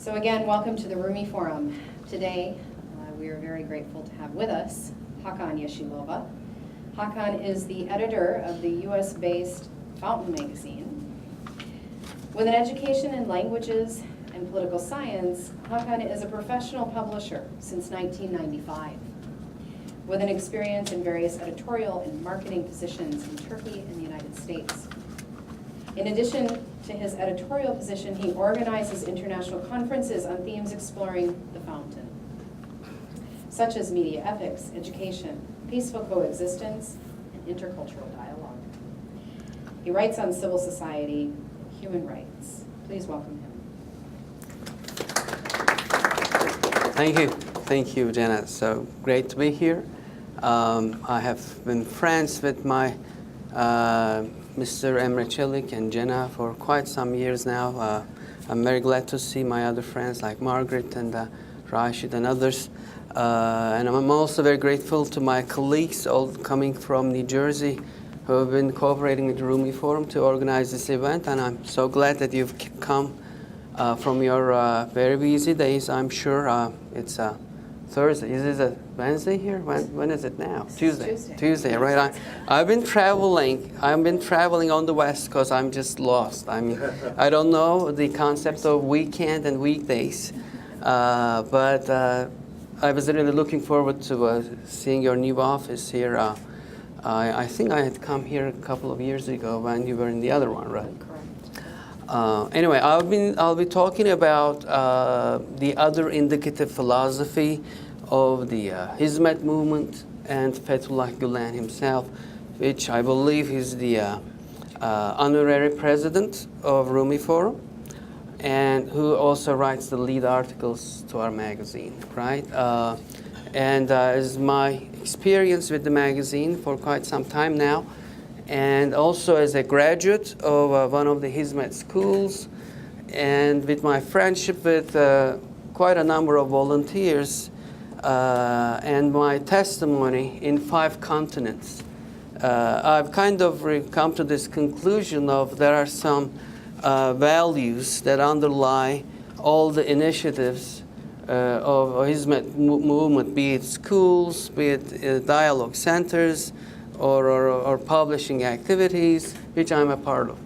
So again, welcome to the Rumi Forum. Today, we are very grateful to have with us Hakan Yesilova. Hakan is the editor of the US-based Fountain magazine. With an education in languages and political science, Hakan is a professional publisher since 1995, with an experience in various editorial and marketing positions in Turkey and the United States. In addition to his editorial position, he organizes international conferences on themes exploring the fountain, such as media ethics, education, peaceful coexistence, and intercultural dialogue. He writes on civil society, human rights. Please welcome him. Thank you, Jenna. So great to be here. I have been friends with my Mr. Emre Çelik and Jenna for quite some years now. I'm very glad to see my other friends like Margaret and Rashid and others. And I'm also very grateful to my colleagues all coming from New Jersey who have been cooperating with the Rumi Forum to organize this event. And I'm so glad that you've come from your very busy days. I'm sure it's Thursday. Is it a Wednesday here? When is it now? Tuesday, right? I've been traveling on the West because I'm just lost. I mean, I don't know the concept of weekend and weekdays, but I was really looking forward to seeing your new office here. I think I had come here a couple of years ago when you were in the other one, right? Anyway, I'll be talking about the other indicative philosophy of the Hizmet movement and Fethullah Gulen himself, which I believe is the honorary president of Rumi Forum, and who also writes the lead articles to our magazine, right? And is my experience with the magazine for quite some time now, and also as a graduate of one of the Hizmet schools, and with my friendship with quite a number of volunteers, and my testimony in 5 continents, I've kind of come to this conclusion of there are some values that underlie all the initiatives of Hizmet movement, be it schools, be it dialogue centers, or publishing activities, which I'm a part of.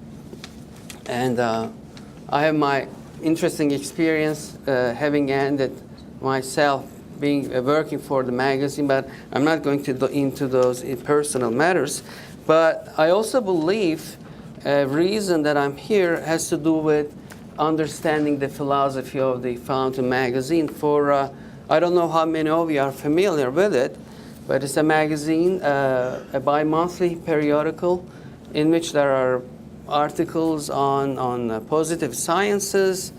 And I have my interesting experience having ended myself working for the magazine, but I'm not going to go into those personal matters. But I also believe a reason that I'm here has to do with understanding the philosophy of the Fountain magazine. I don't know how many of you are familiar with it, but it's a magazine, a bi-monthly periodical, in which there are articles on positive sciences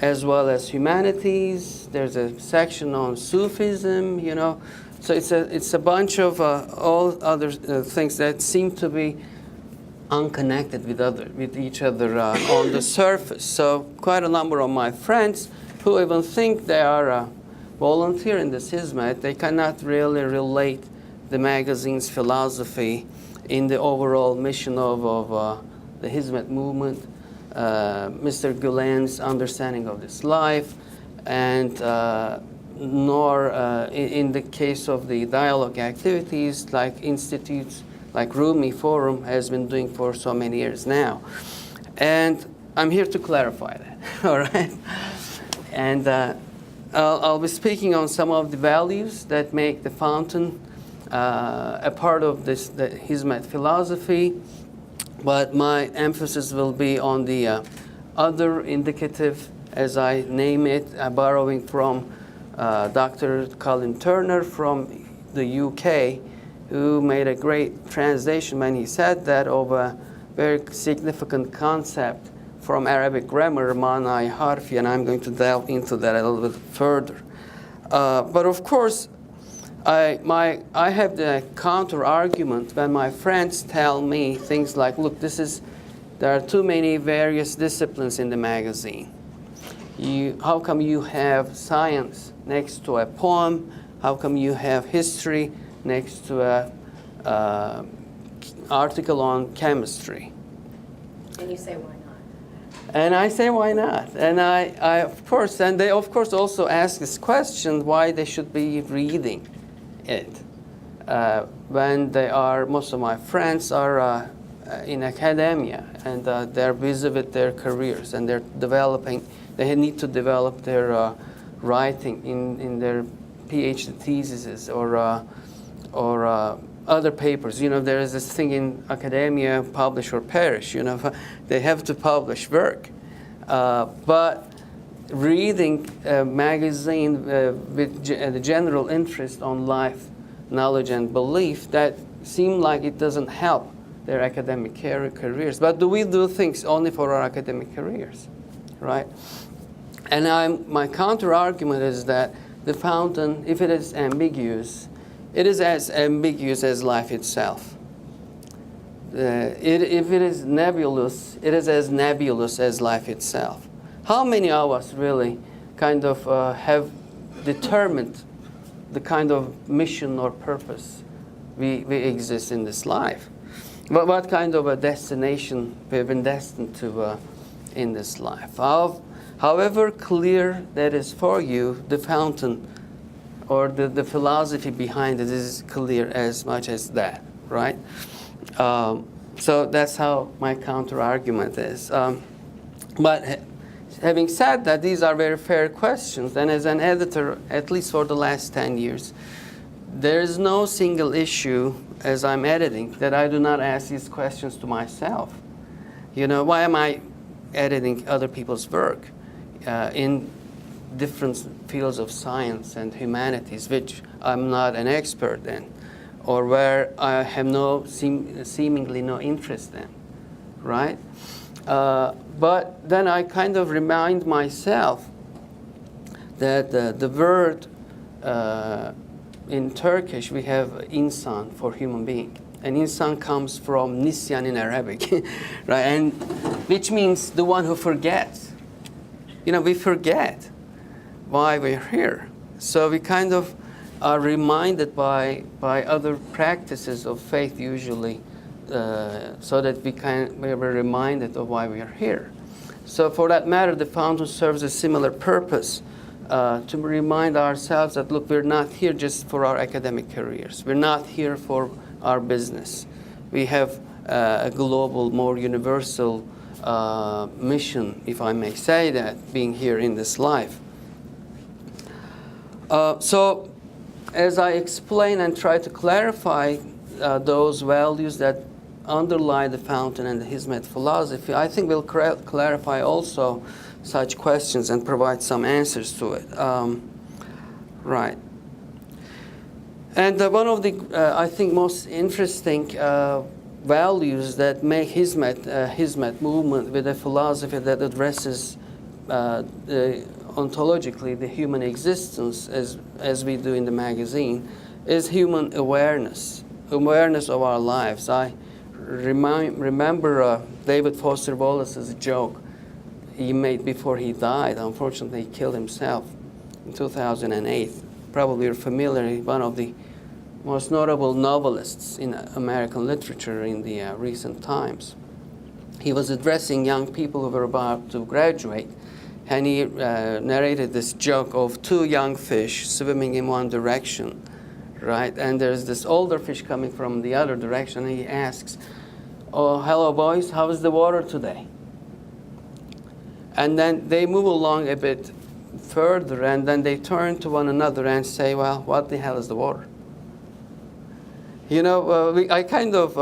as well as humanities. There's a section on Sufism, you know. So it's a bunch of all other things that seem to be unconnected with each other on the surface. So quite a number of my friends who even think they are volunteer in this Hizmet, they cannot really relate the magazine's philosophy in the overall mission of the Hizmet movement, Mr. Gulen's understanding of this life, and nor in the case of the dialogue activities like institutes like Rumi Forum has been doing for so many years now. And I'm here to clarify that, all right? And I'll be speaking on some of the values that make the Fountain a part of the Hizmet philosophy, but my emphasis will be on the other indicative, as I name it, borrowing from Dr. Colin Turner from the UK, who made a great translation when he said that of a very significant concept from Arabic grammar, Manai Harfi, and I'm going to delve into that a little bit further. But of course, I have the counter argument when my friends tell me things like, look, there are too many various disciplines in the magazine. How come you have science next to a poem? How come you have history next to a article on chemistry? And you say, why not? And I say, why not? And I of course, and they of course also ask this question, why they should be reading it. When they are, most of my friends are in academia, and they're busy with their careers, and they're developing, they need to develop their writing in their PhD theses or other papers. You know, there is this thing in academia, publish or perish. You know, they have to publish work. But reading a magazine with the general interest on life, knowledge, and belief, that seem like it doesn't help their academic careers. But do we do things only for our academic careers, right? And my counter-argument is that the fountain, if it is ambiguous, it is as ambiguous as life itself. If it is nebulous, it is as nebulous as life itself. How many of us really kind of have determined the kind of mission or purpose we exist in this life? What kind of a destination we have been destined to in this life? However clear that is for you, the fountain or the philosophy behind it is clear as much as that, right? So that's how my counter-argument is. But having said that, these are very fair questions. And as an editor, at least for the last 10 years, there is no single issue as I'm editing that I do not ask these questions to myself. You know, why am I editing other people's work in different fields of science and humanities, which I'm not an expert in, or where I have seemingly no interest in, right? But then I kind of remind myself that the word in Turkish, we have insan for human being. And insan comes from nisyan in Arabic, right? And which means the one who forgets. You know, we forget why we're here. So we kind of are reminded by other practices of faith usually, so that we are reminded of why we are here. So for that matter, the fountain serves a similar purpose, to remind ourselves that, look, we're not here just for our academic careers. We're not here for our business. We have a global, more universal mission, if I may say that, being here in this life. So as I explain and try to clarify those values that underlie the fountain and the Hizmet philosophy, I think we'll clarify also such questions and provide some answers to it. Right. And one of the, I think, most interesting values that make Hizmet movement with a philosophy that addresses ontologically the human existence, as we do in the magazine, is human awareness of our lives. I remember David Foster Wallace's joke he made before he died. Unfortunately, he killed himself in 2008. Probably you're familiar, one of the most notable novelists in American literature in the recent times. He was addressing young people who were about to graduate, and he narrated this joke of two young fish swimming in one direction, right? And there's this older fish coming from the other direction, and he asks, "Oh, hello, boys, how is the water today?" And then they move along a bit further, and then they turn to one another and say, "Well, what the hell is the water?" You know, I kind of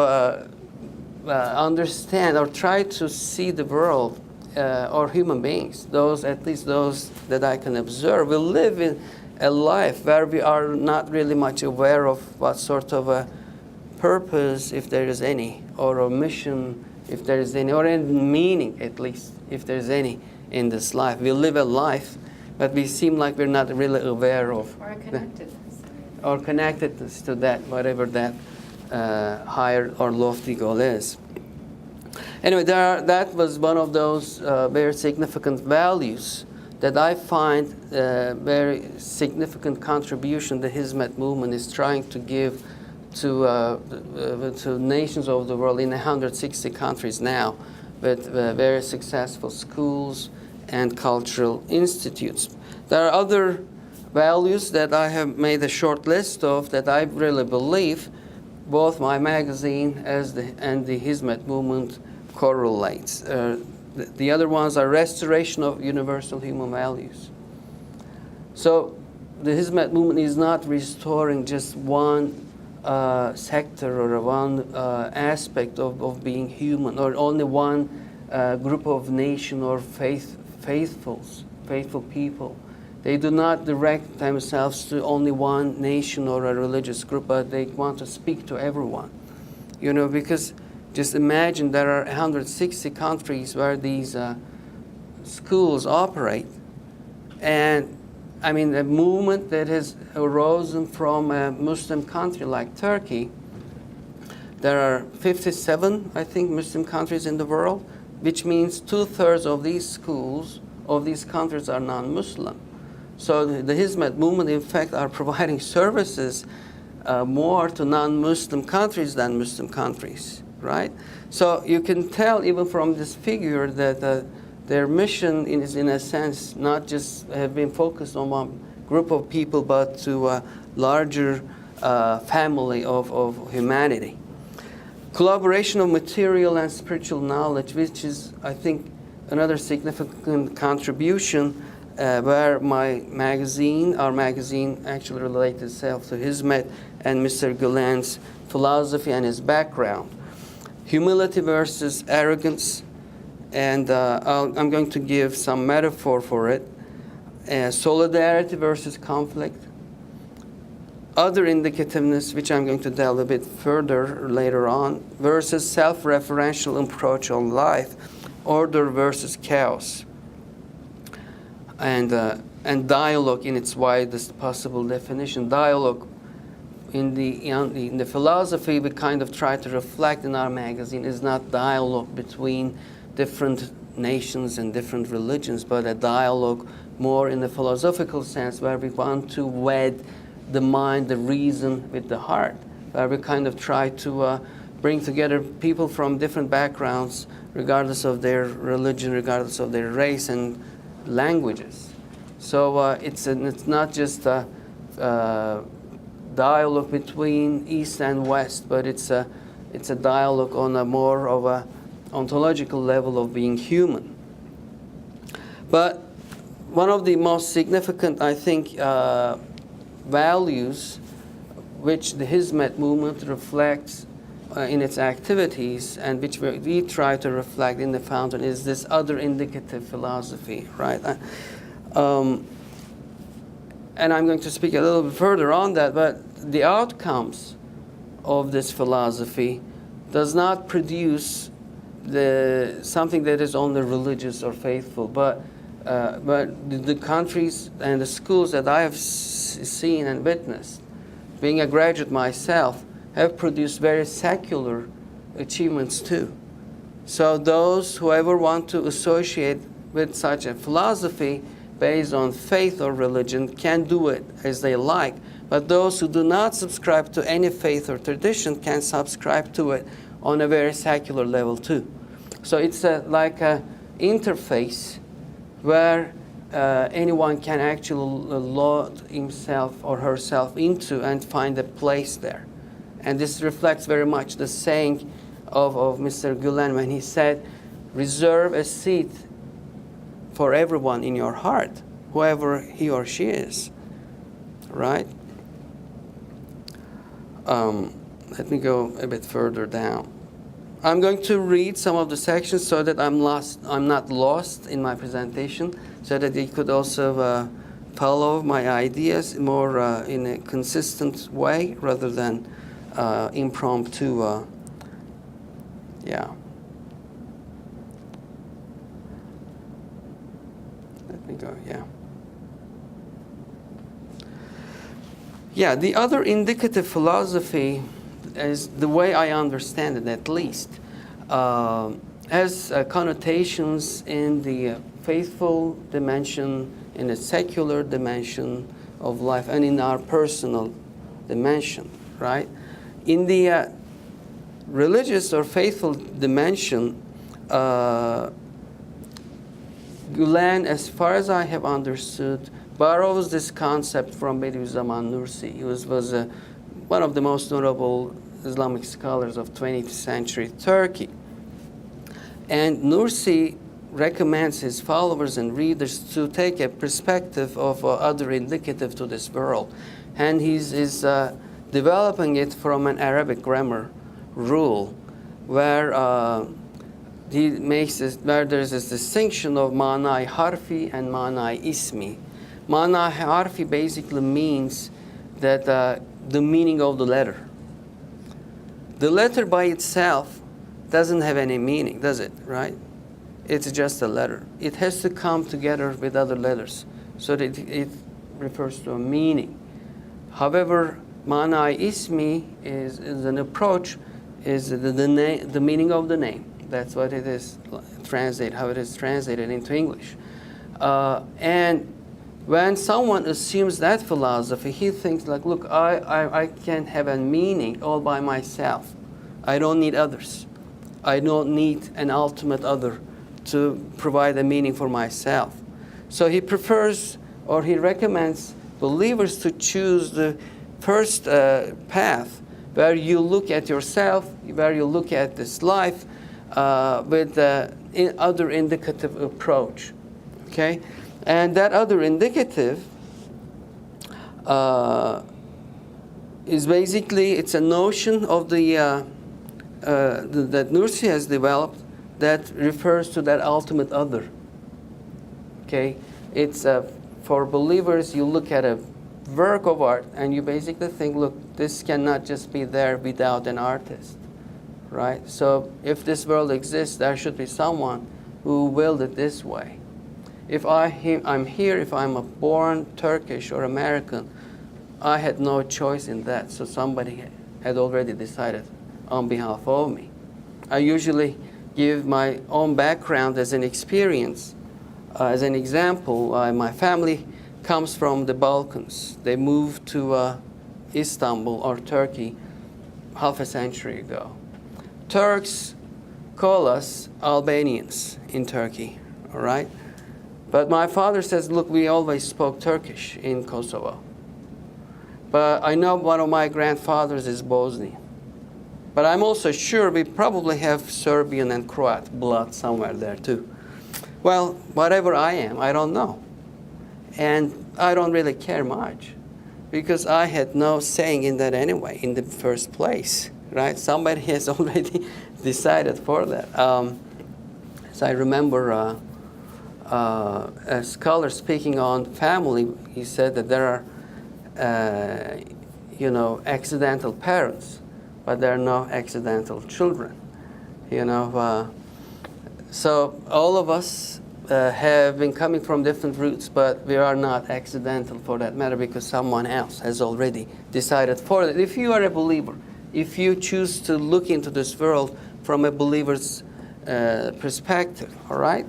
understand or try to see the world or human beings, at least those that I can observe, will live in a life where we are not really much aware of what sort of a purpose, if there is any, or a mission, if there is any, or a meaning, at least, if there is any, in this life. We live a life, but we seem like we're not really aware of. Or a connectedness. Or connectedness to that, whatever that higher or lofty goal is. Anyway, that was one of those very significant values that I find very significant contribution the Hizmet movement is trying to give to nations of the world in 160 countries now, with very successful schools and cultural institutes. There are other values that I have made a short list of that I really believe both my magazine and the Hizmet movement correlates. The other ones are restoration of universal human values. So the Hizmet movement is not restoring just one sector or one aspect of being human, or only one group of nation or faithful people. They do not direct themselves to only one nation or a religious group, but they want to speak to everyone. You know, because just imagine there are 160 countries where these schools operate. And I mean, a movement that has arisen from a Muslim country like Turkey. There are 57, I think, Muslim countries in the world, which means 2/3 of these schools of these countries are non-Muslim. So the Hizmet movement, in fact, are providing services more to non-Muslim countries than Muslim countries, right? So you can tell even from this figure that their mission is, in a sense, not just have been focused on one group of people, but to a larger family of humanity. Collaboration of material and spiritual knowledge, which is, I think, another significant contribution where our magazine actually related itself to Hizmet and Mr. Gulen's philosophy and his background. Humility versus arrogance, and I'm going to give some metaphor for it. Solidarity versus conflict. Other indicativeness, which I'm going to delve a bit further later on, versus self-referential approach on life. Order versus chaos. And dialogue in its widest possible definition. Dialogue in the philosophy we kind of try to reflect in our magazine is not dialogue between different nations and different religions, but a dialogue more in the philosophical sense, where we want to wed the mind, the reason with the heart, where we kind of try to bring together people from different backgrounds, regardless of their religion, regardless of their race and languages. So it's not just a dialogue between East and West, but it's a dialogue on a more of a ontological level of being human. But one of the most significant, I think, values which the Hizmet movement reflects in its activities, and which we try to reflect in the fountain, is this other indicative philosophy, right? And I'm going to speak a little bit further on that, but the outcomes of this philosophy does not produce something that is only religious or faithful, but the countries and the schools that I have seen and witnessed, being a graduate myself, have produced very secular achievements too. So those who ever want to associate with such a philosophy based on faith or religion can do it as they like, but those who do not subscribe to any faith or tradition can subscribe to it on a very secular level too. So it's like an interface where anyone can actually load himself or herself into and find a place there. And this reflects very much the saying of Mr. Gulen when he said, reserve a seat for everyone in your heart, whoever he or she is, right? Let me go a bit further down. I'm going to read some of the sections so that I'm not lost in my presentation, so that you could also follow my ideas more in a consistent way rather than impromptu. Yeah. Let me go. Yeah. Yeah. The other indicative philosophy, is the way I understand it, at least, has connotations in the faithful dimension, in a secular dimension of life, and in our personal dimension, right? In the religious or faithful dimension, Gulen, as far as I have understood, borrows this concept from Bediüzzaman Nursi, who was one of the most notable Islamic scholars of 20th century Turkey. And Nursi recommends his followers and readers to take a perspective of other indicative to this world. And he's developing it from an Arabic grammar rule where he makes this, where there's this distinction of manai harfi and manai ismi. Manai harfi basically means that the meaning of the letter. The letter by itself doesn't have any meaning, does it, right? It's just a letter. It has to come together with other letters so that it refers to a meaning. However, manai ismi is an approach, is the meaning of the name. That's what it is how it is translated into English. And when someone assumes that philosophy, he thinks like, look, I can have a meaning all by myself. I don't need others. I don't need an ultimate other to provide a meaning for myself. So he prefers, or he recommends believers to choose the first path where you look at yourself, where you look at this life with other indicative approach. Okay? And that other indicative is basically, it's a notion of that Nursi has developed that refers to that ultimate other. Okay? It's for believers, you look at a work of art and you basically think, look, this cannot just be there without an artist. Right? So if this world exists, there should be someone who willed it this way. If I'm here, if I'm born Turkish or American, I had no choice in that. So somebody had already decided on behalf of me. I usually give my own background as an experience. As an example, my family comes from the Balkans. They moved to Istanbul or Turkey half a century ago. Turks call us Albanians in Turkey, all right? But my father says, look, we always spoke Turkish in Kosovo. But I know one of my grandfathers is Bosnian. But I'm also sure we probably have Serbian and Croat blood somewhere there too. Well, whatever I am, I don't know. And I don't really care much because I had no saying in that anyway in the first place, right? Somebody has already decided for that. So I remember a scholar speaking on family, he said that there are, accidental parents, but there are no accidental children, So all of us have been coming from different roots, but we are not accidental for that matter because someone else has already decided for it. If you are a believer, if you choose to look into this world from a believer's perspective, all right?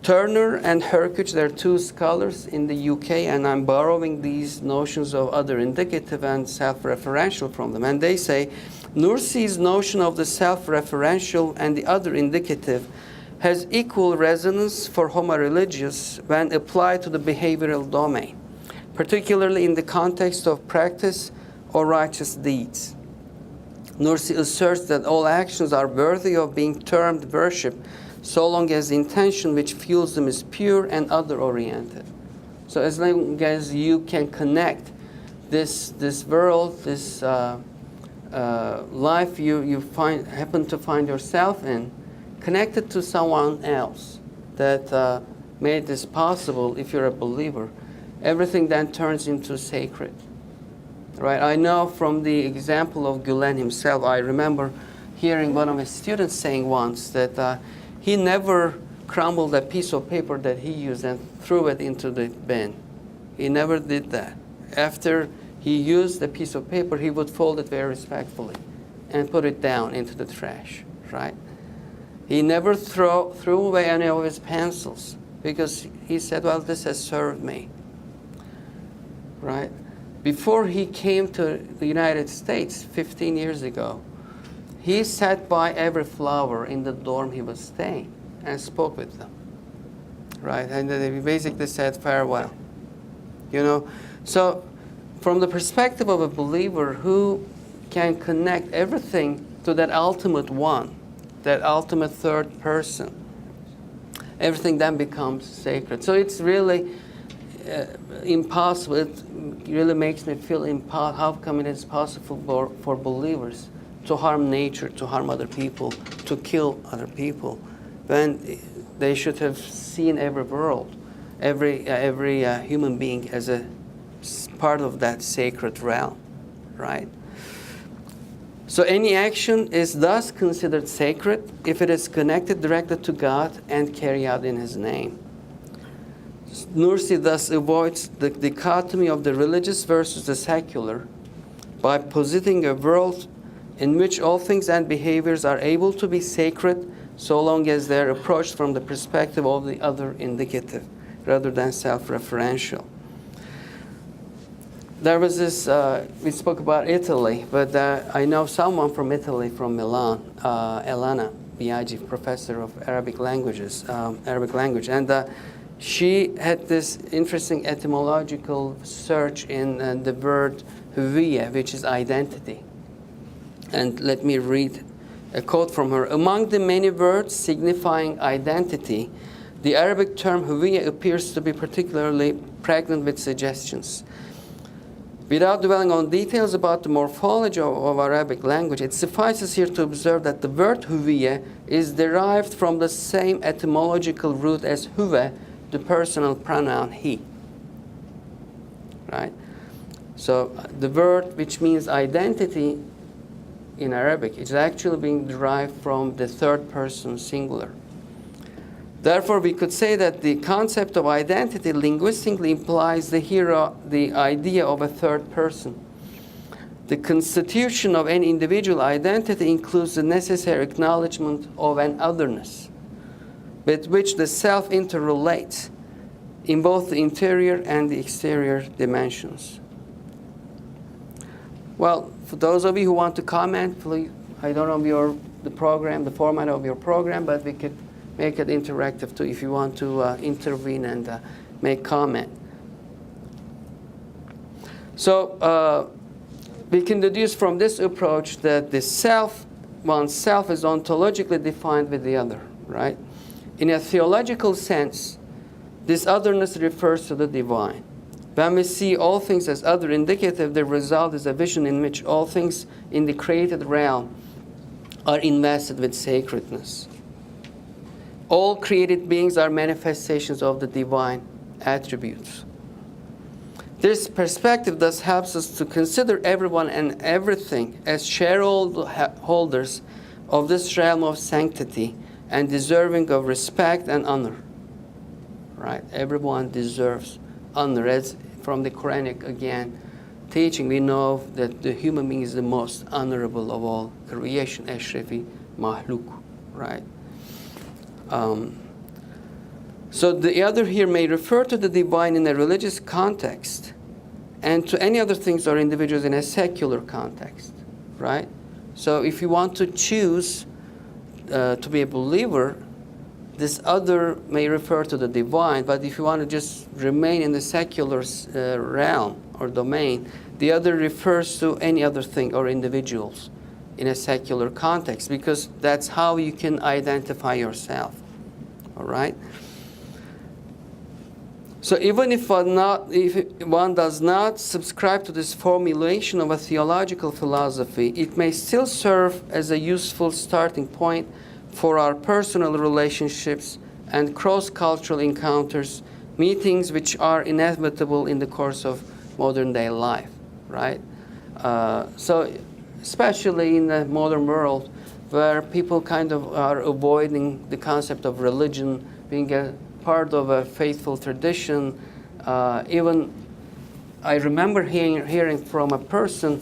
Turner and Hercuch, they're two scholars in the UK, and I'm borrowing these notions of other indicative and self-referential from them. And they say, Nursi's notion of the self-referential and the other indicative has equal resonance for homo religious when applied to the behavioral domain, particularly in the context of practice or righteous deeds. Nursi asserts that all actions are worthy of being termed worship so long as the intention which fuels them is pure and other-oriented. So as long as you can connect this world, this life you happen to find yourself in, connected to someone else that made this possible, if you're a believer, everything then turns into sacred. Right? I know from the example of Gulen himself, I remember hearing one of his students saying once that he never crumbled a piece of paper that he used and threw it into the bin. He never did that. After he used the piece of paper, he would fold it very respectfully and put it down into the trash, right? He never threw away any of his pencils because he said, well, this has served me, right? Before he came to the United States 15 years ago, he sat by every flower in the dorm he was staying and spoke with them, right? And then he basically said farewell, you know. So from the perspective of a believer who can connect everything to that ultimate one, that ultimate third person, everything then becomes sacred. So it's really impossible. It really makes me feel how come it is possible for believers to harm nature, to harm other people, to kill other people, when they should have seen every world, every human being as a part of that sacred realm, right? So any action is thus considered sacred if it is connected directly to God and carried out in His name. Nursi thus avoids the dichotomy of the religious versus the secular by positing a world in which all things and behaviors are able to be sacred so long as they are approached from the perspective of the other indicative rather than self-referential. There was this, we spoke about Italy, but I know someone from Italy, from Milan, Elena Biaggi, professor of Arabic language, and she had this interesting etymological search in the word hüviye, which is identity. And let me read a quote from her. Among the many words signifying identity, the Arabic term hüviye appears to be particularly pregnant with suggestions. Without dwelling on details about the morphology of Arabic language, it suffices here to observe that the word hüviye is derived from the same etymological root as huve, the personal pronoun he. Right? So the word which means identity in Arabic is actually being derived from the third person singular. Therefore, we could say that the concept of identity linguistically implies the idea of a third person. The constitution of any individual identity includes the necessary acknowledgement of an otherness, with which the self interrelates in both the interior and the exterior dimensions. Well, for those of you who want to comment, please, I don't know the format of your program, but we could make it interactive too if you want to intervene and make comment. So we can deduce from this approach that the self, oneself, is ontologically defined with the other, right? In a theological sense, this otherness refers to the divine. When we see all things as other indicative, the result is a vision in which all things in the created realm are invested with sacredness. All created beings are manifestations of the divine attributes. This perspective thus helps us to consider everyone and everything as shareholders of this realm of sanctity and deserving of respect and honor. Right? Everyone deserves honor. As from the Quranic, again, teaching, we know that the human being is the most honorable of all creation, ashrafi mahluk, right? So the other here may refer to the divine in a religious context and to any other things or individuals in a secular context, right? So if you want to choose to be a believer, this other may refer to the divine, but if you want to just remain in the secular realm or domain, the other refers to any other thing or individuals in a secular context, because that's how you can identify yourself. All right? So even if one does not subscribe to this formulation of a theological philosophy, it may still serve as a useful starting point for our personal relationships and cross-cultural encounters, meetings which are inevitable in the course of modern day life, right? So especially in the modern world, where people kind of are avoiding the concept of religion being a part of a faithful tradition. Even I remember hearing from a person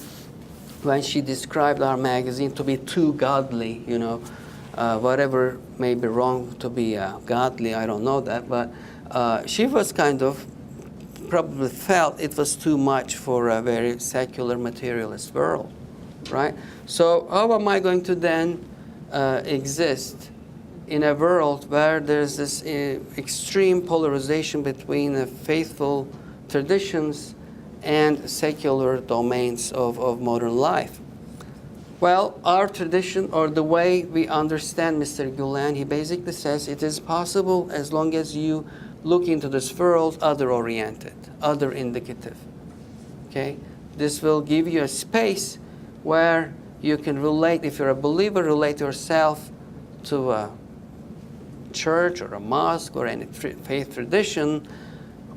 when she described our magazine to be too godly, you know, whatever may be wrong to be godly, I don't know that, but she was kind of probably felt it was too much for a very secular materialist world, right? So how am I going to then exist in a world where there's this extreme polarization between the faithful traditions and secular domains of modern life? Well, our tradition, or the way we understand Mr. Gulen, he basically says it is possible as long as you look into this world other-oriented, other-indicative. Okay? This will give you a space where you can relate, if you're a believer, relate yourself to a church or a mosque or any faith tradition,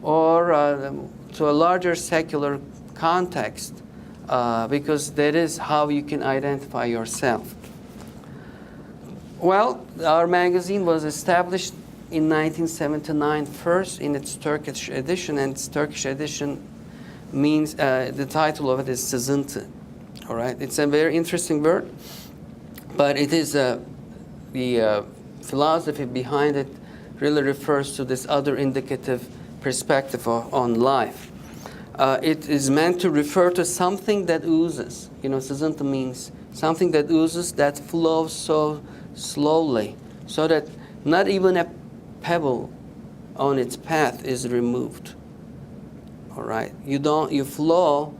or to a larger secular context, because that is how you can identify yourself. Well, our magazine was established in 1979 first in its Turkish edition, and its Turkish edition means, the title of it is sızıntı. All right, it's a very interesting word, but it is the philosophy behind it really refers to this other indicative perspective on life. It is meant to refer to something that oozes. You know, sızıntı means something that oozes, that flows so slowly, so that not even a pebble on its path is removed. All right, you flow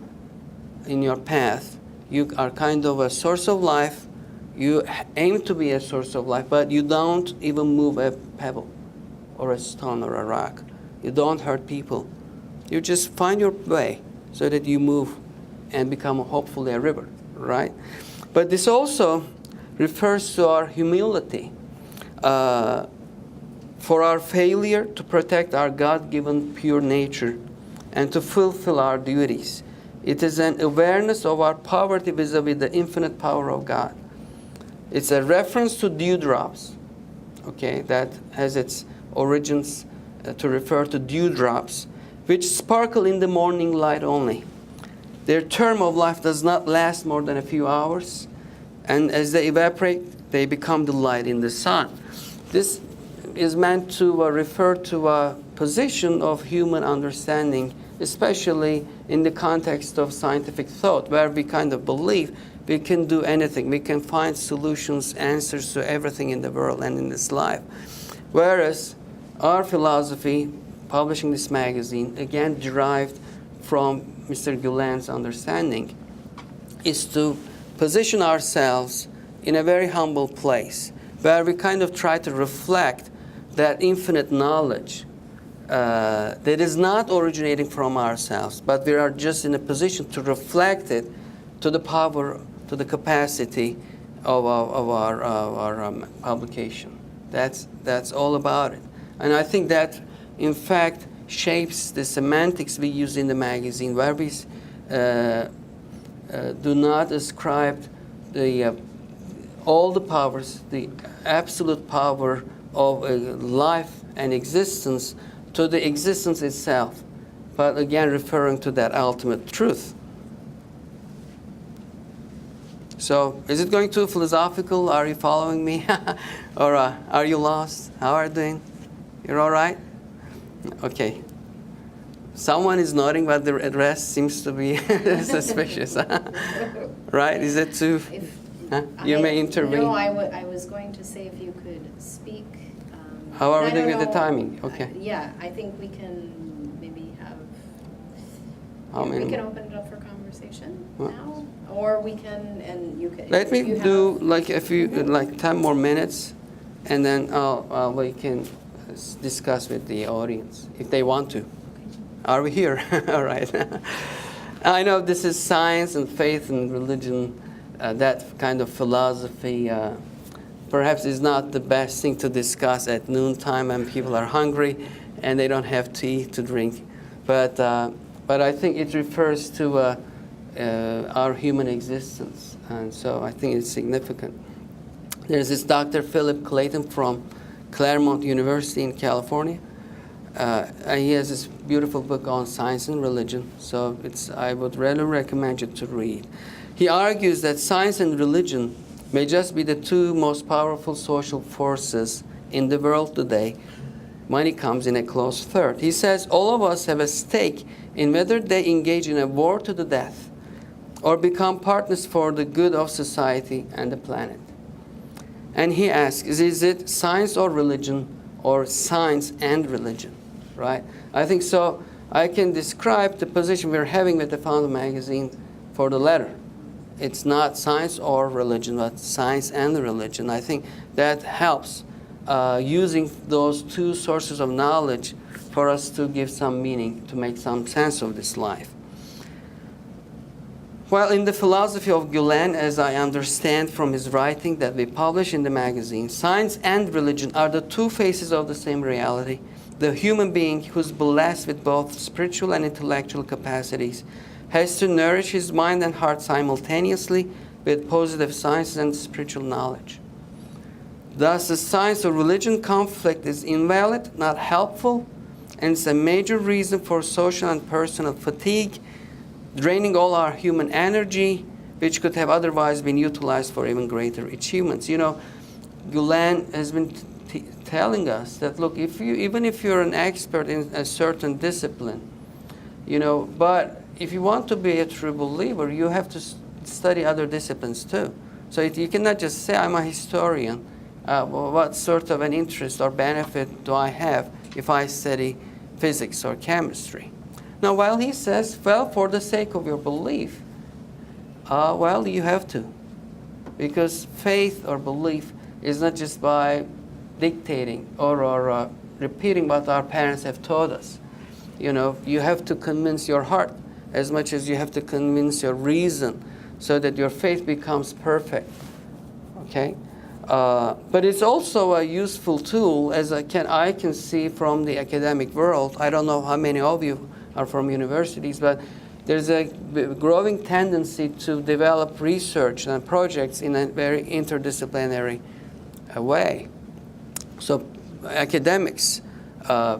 in your path. You are kind of a source of life. You aim to be a source of life, but you don't even move a pebble or a stone or a rock. You don't hurt people. You just find your way so that you move and become hopefully a river, right? But this also refers to our humility, for our failure to protect our God-given pure nature and to fulfill our duties. It is an awareness of our poverty vis-a-vis the infinite power of God. It's a reference to dewdrops, okay, that has its origins to refer to dewdrops, which sparkle in the morning light only. Their term of life does not last more than a few hours, and as they evaporate, they become the light in the sun. This is meant to refer to a position of human understanding, especially in the context of scientific thought, where we kind of believe we can do anything. We can find solutions, answers to everything in the world and in this life. Whereas our philosophy, publishing this magazine, again derived from Mr. Gulen's understanding, is to position ourselves in a very humble place, where we kind of try to reflect that infinite knowledge that is not originating from ourselves, but we are just in a position to reflect it to the power, to the capacity of our publication. That's all about it. And I think that, in fact, shapes the semantics we use in the magazine, where we do not ascribe all the powers, the absolute power of life and existence to the existence itself, but again referring to that ultimate truth. So, is it going too philosophical? Are you following me? Or are you lost? How are you doing? You're all right? Okay. Someone is nodding, but the rest seems to be suspicious. Right? Is it too... You may intervene. No, I was going to say if you could speak. How are we doing with the timing? Okay. Yeah, I think we can maybe have... How many? We can open it up for conversation now, or we can, and you can... Let me do like a few, like 10 more minutes, and then we can discuss with the audience if they want to. Are we here? All right. I know this is science and faith and religion, that kind of philosophy perhaps is not the best thing to discuss at noontime when people are hungry and they don't have tea to drink. But I think it refers to our human existence, and so I think it's significant. There's this Dr. Philip Clayton from Claremont University in California. He has this beautiful book on science and religion, so I would really recommend you to read. He argues that science and religion may just be the two most powerful social forces in the world today. Money comes in a close third. He says all of us have a stake in whether they engage in a war to the death or become partners for the good of society and the planet. And he asks, is it science or religion, or science and religion, right? I think so. I can describe the position we're having with the Founding magazine for the letter. It's not science or religion, but science and religion. I think that helps using those two sources of knowledge for us to give some meaning, to make some sense of this life. Well, in the philosophy of Gulen, as I understand from his writing that we publish in the magazine, science and religion are the two faces of the same reality. The human being who's blessed with both spiritual and intellectual capacities has to nourish his mind and heart simultaneously with positive science and spiritual knowledge. Thus, the science or religion conflict is invalid, not helpful, and it's a major reason for social and personal fatigue, draining all our human energy, which could have otherwise been utilized for even greater achievements. You know, Gulen has been telling us that, look, even if you're an expert in a certain discipline, you know, but if you want to be a true believer, you have to study other disciplines too. So you cannot just say, I'm a historian. What sort of an interest or benefit do I have if I study physics or chemistry? Now, while he says, well, for the sake of your belief, well, you have to. Because faith or belief is not just by dictating or repeating what our parents have taught us. You know, you have to convince your heart as much as you have to convince your reason so that your faith becomes perfect. Okay? But it's also a useful tool, as I can see from the academic world. I don't know how many of you are from universities, but there's a growing tendency to develop research and projects in a very interdisciplinary way. So academics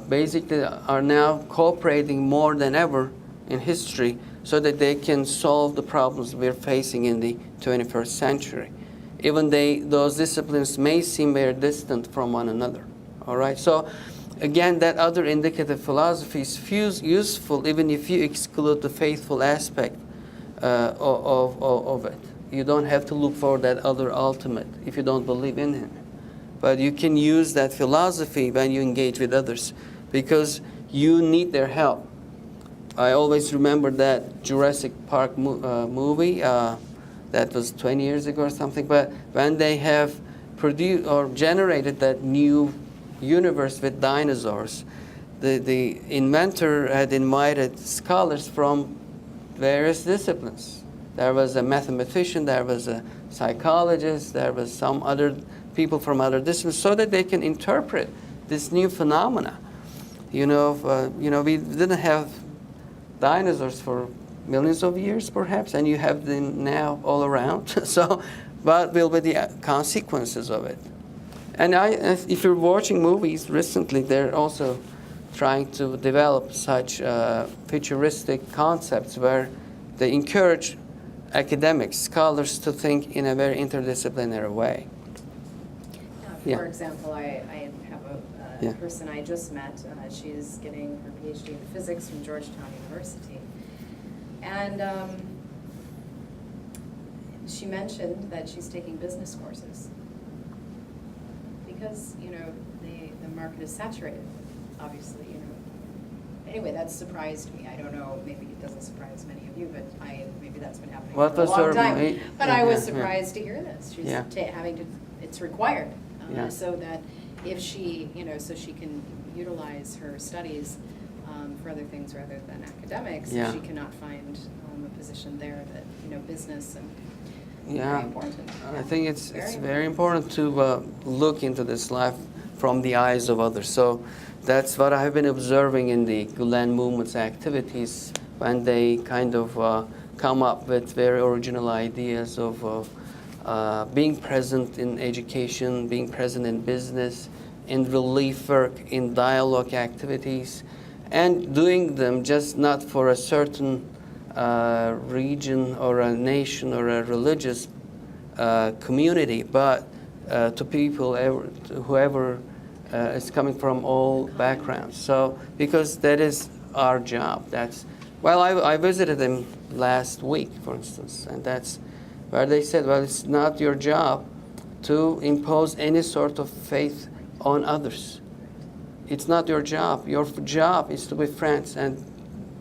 basically are now cooperating more than ever in history so that they can solve the problems we're facing in the 21st century. Even those disciplines may seem very distant from one another. All right? So again, that other indicative philosophy is useful even if you exclude the faithful aspect of it. You don't have to look for that other ultimate if you don't believe in him. But you can use that philosophy when you engage with others because you need their help. I always remember that Jurassic Park movie that was 20 years ago or something, but when they have produced or generated that new universe with dinosaurs, the inventor had invited scholars from various disciplines. There was a mathematician, there was a psychologist, there was some other people from other disciplines, so that they can interpret this new phenomena. We didn't have dinosaurs for millions of years, perhaps, and you have them now all around. So, what will be the consequences of it? And if you're watching movies recently, they're also trying to develop such futuristic concepts where they encourage academics, scholars to think in a very interdisciplinary way. For example, I have a person I just met. She's getting her PhD in physics from Georgetown University. And she mentioned that she's taking business courses because, the market is saturated, obviously, Anyway, that surprised me. I don't know, maybe it doesn't surprise many of you, but maybe that's been happening for a long time. But I was surprised to hear this. She's having to, it's required, so that if she, so she can utilize her studies for other things rather than academics, she cannot find a position there that, business and very important. I think it's very important to look into this life from the eyes of others. So that's what I have been observing in the Gulen movement's activities when they kind of come up with very original ideas of being present in education, being present in business, in relief work, in dialogue activities, and doing them just not for a certain region or a nation or a religious community, but to people, whoever is coming from all backgrounds. So, because that is our job. That's Well, I visited them last week, for instance, and that's where they said, well, it's not your job to impose any sort of faith on others. It's not your job. Your job is to be friends and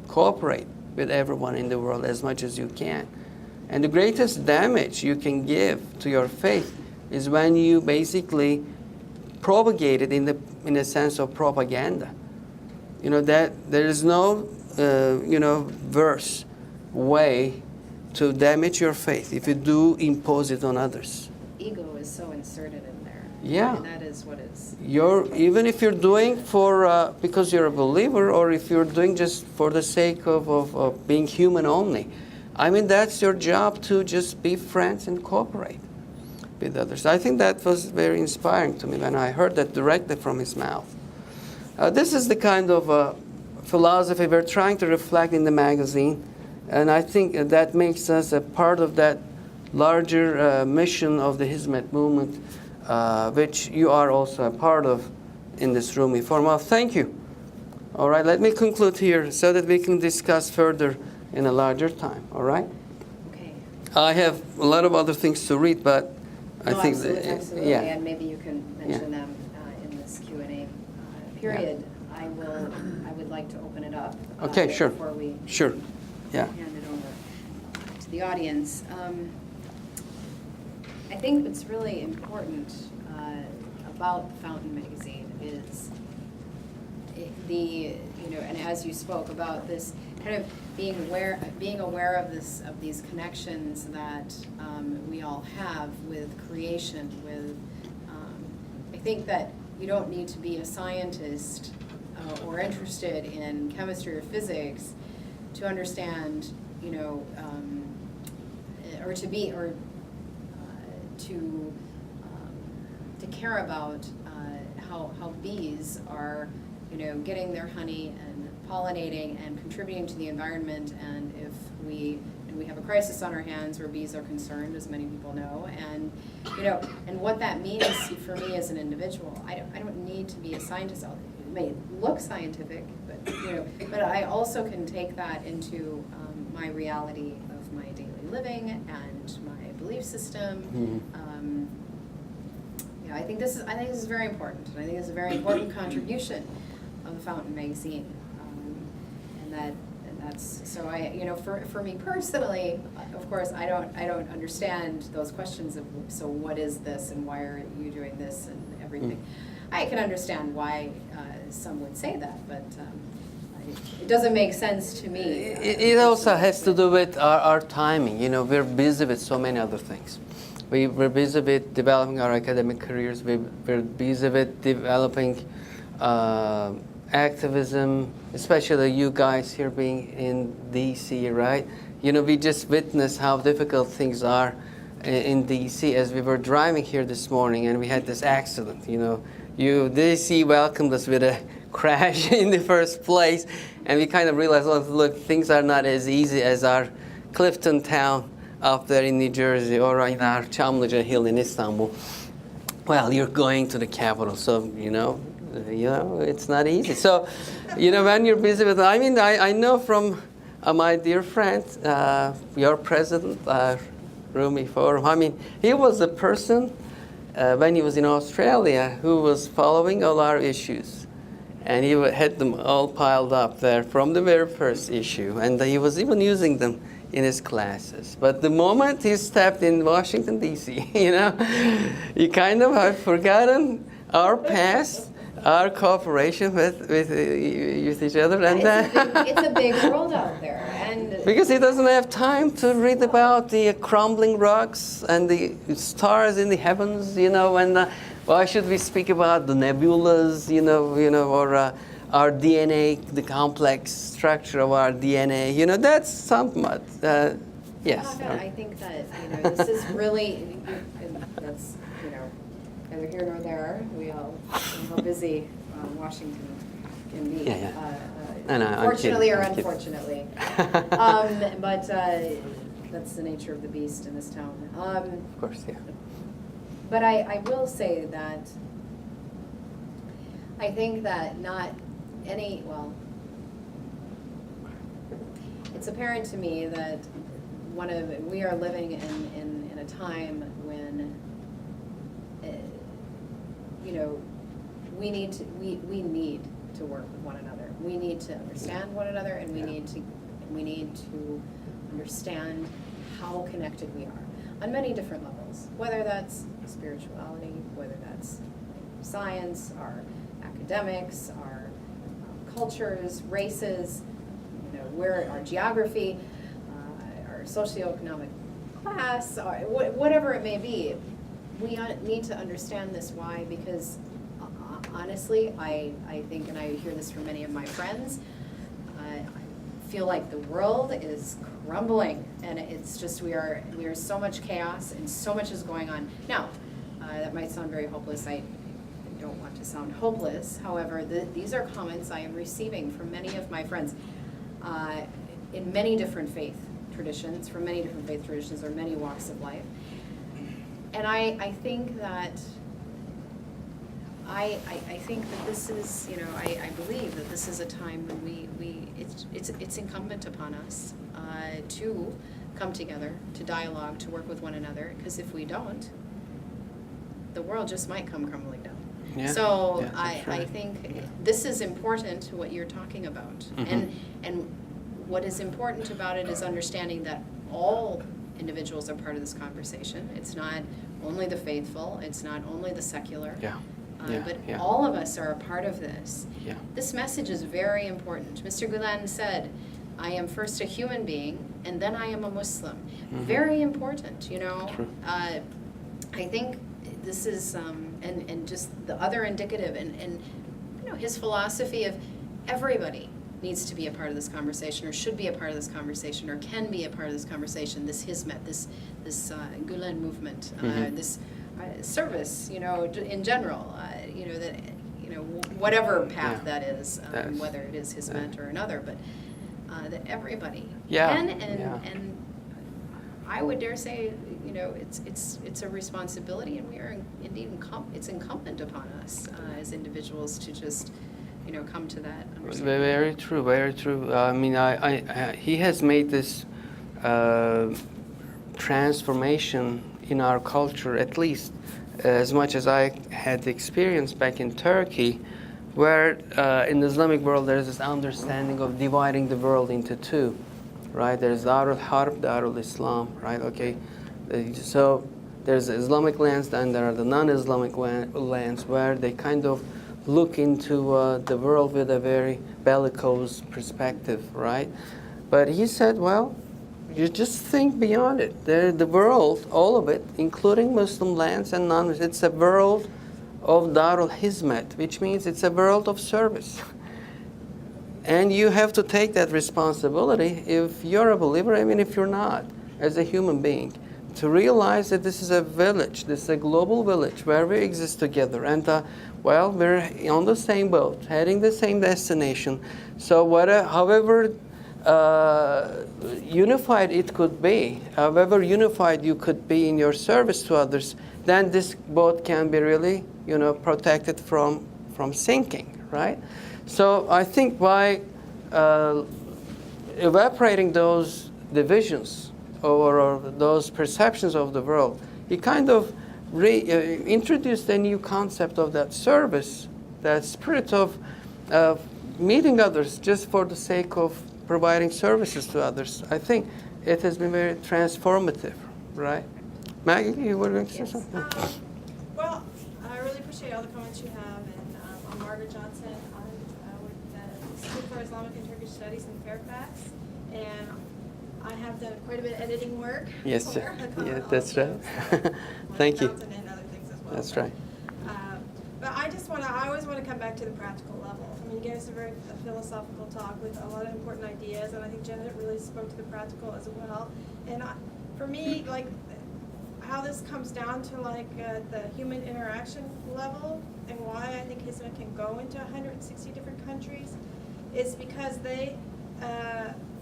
cooperate with everyone in the world as much as you can. And the greatest damage you can give to your faith is when you basically propagate it in the sense of propaganda. You know, that there is no way to damage your faith if you do impose it on others. Ego is so inserted in there. Yeah. And that is what is. Even if you're doing for because you're a believer, or if you're doing just for the sake of being human only, I mean, that's your job to just be friends and cooperate with others. I think that was very inspiring to me when I heard that directly from his mouth. This is the kind of philosophy we're trying to reflect in the magazine, and I think that makes us a part of that larger mission of the Hizmet movement, which you are also a part of in this roomy forum. Well, thank you. All right, let me conclude here so that we can discuss further in a larger time. All right? Okay. I have a lot of other things to read, but I think absolutely, yeah. and maybe you can mention them in this Q&A period. I would like to open it up. Okay, sure. Before we Sure. Yeah. hand it over to the audience. I think what's really important about the Fountain magazine is and as you spoke about this kind of being aware of these connections that we all have with creation. I think that you don't need to be a scientist or interested in chemistry or physics to understand, or to care about how bees are, getting their honey and pollinating and contributing to the environment. And if we have a crisis on our hands where bees are concerned, as many people know, and and what that means for me as an individual. I don't need to be a scientist. It may look scientific, but I also can take that into my reality of my daily living and my belief system. Mm-hmm. I think this is very important. And I think it's a very important contribution of the Fountain magazine, and that's so. For me personally, of course, I don't understand those questions of so what is this and why are you doing this and everything. I can understand why some would say that, but it doesn't make sense to me. It also has to do with our timing. We're busy with so many other things. We're busy with developing our academic careers. We're busy with developing activism, especially you guys here being in D.C., right? We just witnessed how difficult things are in D.C. as we were driving here this morning, and we had this accident. D.C. welcomed us with a crash in the first place, and we kind of realized, look, things are not as easy as our Clifton town up there in New Jersey, or in our Çamlıca Hill in Istanbul. Well, you're going to the capital, so it's not easy. So, when you're busy with, I know from my dear friend, your president, Rumi Forum. He was a person when he was in Australia who was following all our issues, and he had them all piled up there from the very first issue, and he was even using them in his classes. But the moment he stepped in Washington, D.C., you kind of have forgotten our past, our cooperation with each other. And it's a big world out there. And because he doesn't have time to read about the crumbling rocks and the stars in the heavens, and why should we speak about the nebulas, or our DNA, the complex structure of our DNA, that's somewhat, yes. I think that, this is really, that's, neither here nor there. We all know how busy Washington can be. Fortunately or unfortunately. But that's the nature of the beast in this town. Of course, yeah. But I will say that I think that not any, It's apparent to me that we are living in a time when, we need to work with one another. We need to understand one another, and we need to understand how connected we are on many different levels, whether that's spirituality, whether that's science, our academics, our cultures, races, where our geography, our socioeconomic class, or whatever it may be. We need to understand this. Why? Because honestly, I think, and I hear this from many of my friends, I feel like the world is crumbling, and it's just we are so much chaos and so much is going on. Now, that might sound very hopeless. I don't want to sound hopeless. However, these are comments I am receiving from many of my friends in many different faith traditions, from many different faith traditions or many walks of life. And I think that I think that this is, I believe that this is a time when it's incumbent upon us to come together, to dialogue, to work with one another, because if we don't, the world just might come crumbling down. Yeah. So Yeah, I right. think this is important, what you're talking about. Mhm. And what is important about it is understanding that all individuals are part of this conversation. It's not only the faithful, it's not only the secular, Yeah. but Yeah. all of us are a part of this. Yeah. This message is very important. Mr. Gulen said, I am first a human being, and then I am a Muslim. Mhm. Very important, True. I think this is, and just the other indicative, and his philosophy of everybody needs to be a part of this conversation, or should be a part of this conversation, or can be a part of this conversation, this Hizmet, this Gulen movement, Mhm. this service, in general, whatever path Yeah. that is, That's- whether it is Hizmet or another, but that everybody Yeah. can, Yeah. and I would dare say, it's a responsibility, and we are indeed it's incumbent upon us as individuals to just, come to that understanding. Very true, very true. I mean, he has made this transformation in our culture, at least as much as I had experience back in Turkey, where in the Islamic world there is this understanding of dividing the world into two, right? There's Darul Harb, Darul Islam, right? Okay, so there's the Islamic lands, and there are the non-Islamic lands, where they kind of look into the world with a very bellicose perspective, right? But he said, well, you just think beyond it. The world, all of it, including Muslim lands and non-Muslim, it's a world of Darul Hizmet, which means it's a world of service. And you have to take that responsibility if you're a believer, I mean if you're not, as a human being, to realize that this is a village, this is a global village where we exist together. And we're on the same boat, heading the same destination. So however unified it could be, however unified you could be in your service to others, then this boat can be really, protected from sinking, right? So I think by evaporating those divisions or those perceptions of the world, he kind of introduced a new concept of that service, that spirit of meeting others just for the sake of providing services to others. I think it has been very transformative, right? Maggie, you were going to say Yes. something? Well, I really appreciate all the comments you have, and I'm Margaret Johnson. I'm with the Institute for Islamic and Turkish Studies in Fairfax, and I have done quite a bit of editing work. Yes, for sir. Hakan Yeah, that's also, right. so Thank you. Johnson and other things as well. That's right. But I always want to come back to the practical level. I mean, you gave us a very philosophical talk with a lot of important ideas, and I think Janet really spoke to the practical as well. And for me, like, how this comes down to the human interaction level, and why I think Hizmet can go into 160 different countries, is because they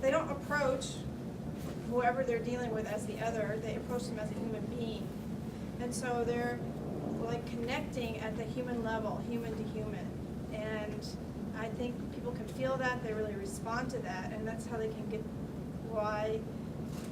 don't approach whoever they're dealing with as the other. They approach them as a human being, and so they're like connecting at the human level, human to human. And I think people can feel that, they really respond to that, and that's how they can get why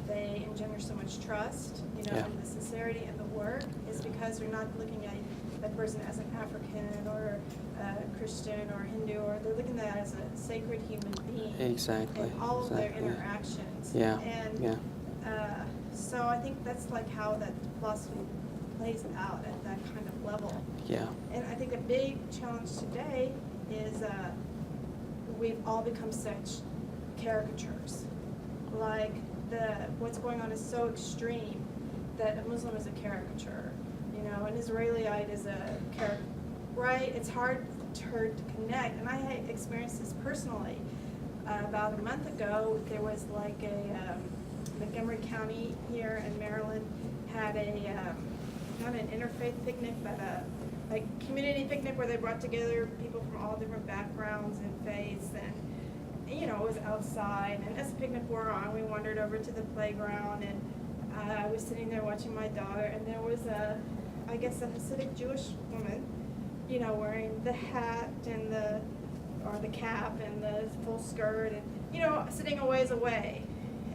they engender so much trust, Yeah. in the sincerity and the work, is because they're not looking at that person as an African or a Christian or Hindu, or they're looking at that as a sacred human being. Exactly. In all of their Exactly. interactions. Yeah. And Yeah. so I think that's like how that philosophy plays out at that kind of level. Yeah. And I think a big challenge today is we've all become such caricatures. Like what's going on is so extreme that a Muslim is a caricature, an Israelite is a caricature, right? It's hard to connect. And I experienced this personally. About a month ago, there was like a Montgomery County here in Maryland had not an interfaith picnic, but a community picnic where they brought together people from all different backgrounds and faiths, and it was outside. And as the picnic wore on, we wandered over to the playground, and I was sitting there watching my daughter, and there was a Hasidic Jewish woman, wearing the hat and the cap and the full skirt, and sitting a ways away.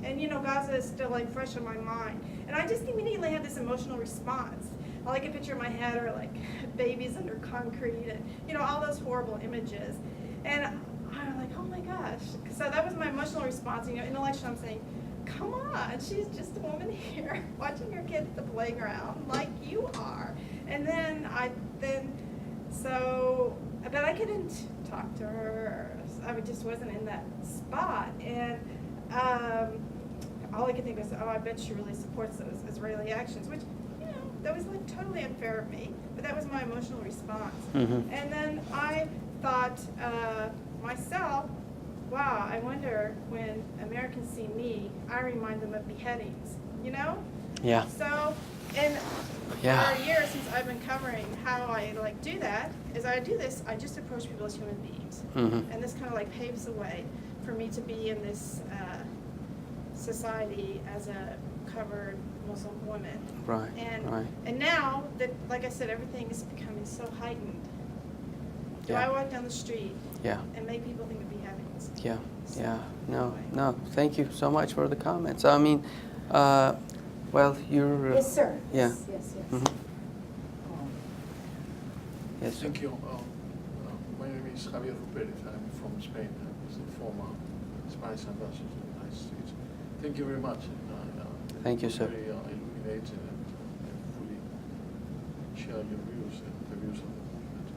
And Gaza is still like fresh in my mind. And I just immediately had this emotional response. All I can picture in my head are like babies under concrete and all those horrible images. And I'm like, oh my gosh. So that was my emotional response. Intellectually I'm saying, come on, she's just a woman here watching her kid at the playground like you are. And then but I couldn't talk to her. I just wasn't in that spot. And all I could think was, oh, I bet she really supports those Israeli actions, which, that was like totally unfair of me, but that was my emotional response. Mm-hmm. And then I thought myself, wow, I wonder when Americans see me, I remind them of beheadings, Yeah. So, and Yeah. for a year since I've been covering how I do that, is I do this, I just approach people as human beings. Mm-hmm. And this kind of paves the way for me to be in this society as a covered Muslim woman. Right. Right. And now that, like I said, everything is becoming so heightened. Do Yeah. I walk down the street Yeah. and make people think of beheadings? Yeah. So, Yeah. No. anyway. No. Thank you so much for the comments. I mean, well, you're. Yes, sir. Yeah. Yes. Mhm. Yes, sir. Thank you. My name is Javier Ruperes. I'm from Spain. I was the former Spanish ambassador to the United States. Thank you very much. Thank you, sir. Very illuminating and fully share your views and the views of the movement.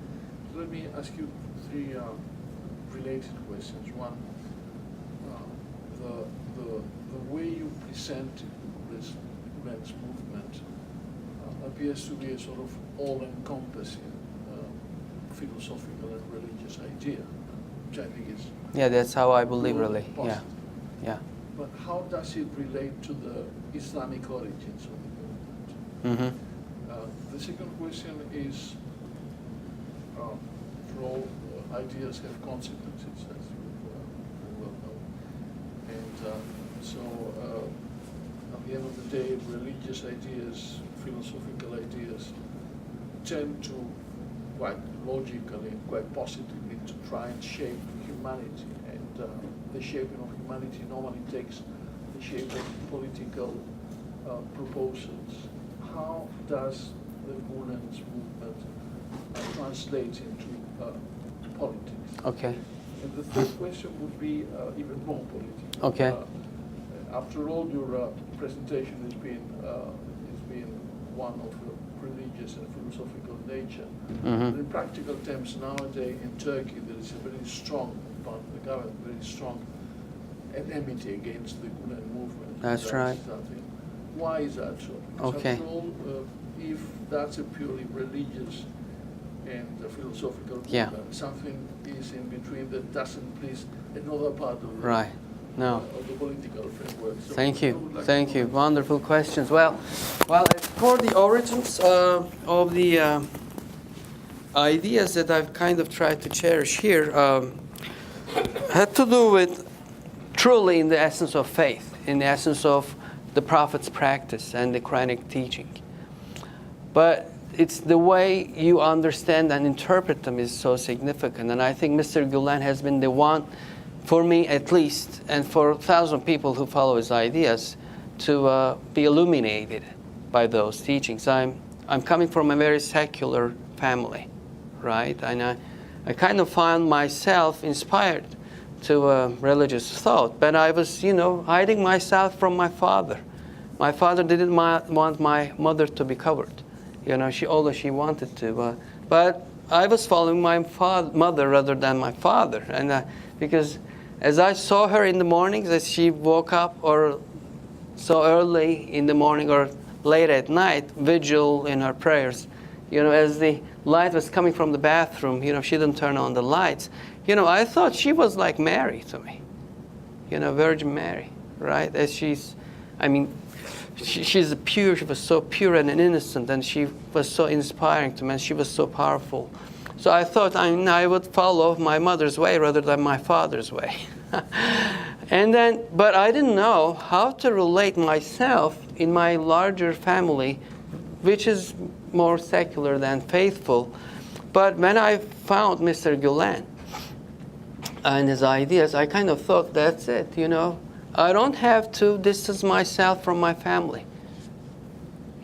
So let me ask you three related questions. One, the way you present this Gulen's movement appears to be a sort of all-encompassing philosophical and religious idea, which I think is Yeah, that's how I believe, good, really. Yeah. positive. Yeah. But how does it relate to the Islamic origins of the movement? Mm-hmm. The second question is, for all ideas have consequences, as you well know. And so at the end of the day, religious ideas, philosophical ideas tend to quite logically, quite positively, to try and shape humanity. And the shaping of humanity normally takes the shape of political proposals. How does the Gulen's movement translate into politics? Okay. And the third question would be even more political. Okay. After all, your presentation has been one of religious and philosophical nature. Mm-hmm. In practical terms, nowadays in Turkey, there is a very strong, part of the government, very strong enmity against the Gulen movement. That's right. Something. Why is that so? Because Okay. after all, if that's a purely religious and philosophical Yeah. movement, something is in between that doesn't please another part of the, Right. No. of the political framework. So Thank I you. would like Thank to you. know- Wonderful questions. Well, as for the origins of the ideas that I've kind of tried to cherish here, had to do with truly in the essence of faith, in the essence of the Prophet's practice and the Quranic teaching. But it's the way you understand and interpret them is so significant. And I think Mr. Gulen has been the one for me at least, and for 1,000 people who follow his ideas, to be illuminated by those teachings. I'm coming from a very secular family, right? And I kind of found myself inspired to religious thought, but I was, hiding myself from my father. My father didn't want my mother to be covered, although she wanted to. But I was following my mother rather than my father, and because as I saw her in the mornings, as she woke up, or so early in the morning or late at night, vigil in her prayers, as the light was coming from the bathroom, she didn't turn on the lights. I thought she was like Mary to me, Virgin Mary, right? As she's pure, she was so pure and innocent, and she was so inspiring to me, and she was so powerful. So I thought I would follow my mother's way rather than my father's way. But I didn't know how to relate myself in my larger family, which is more secular than faithful. But when I found Mr. Gulen and his ideas, I kind of thought, that's it, I don't have to distance myself from my family.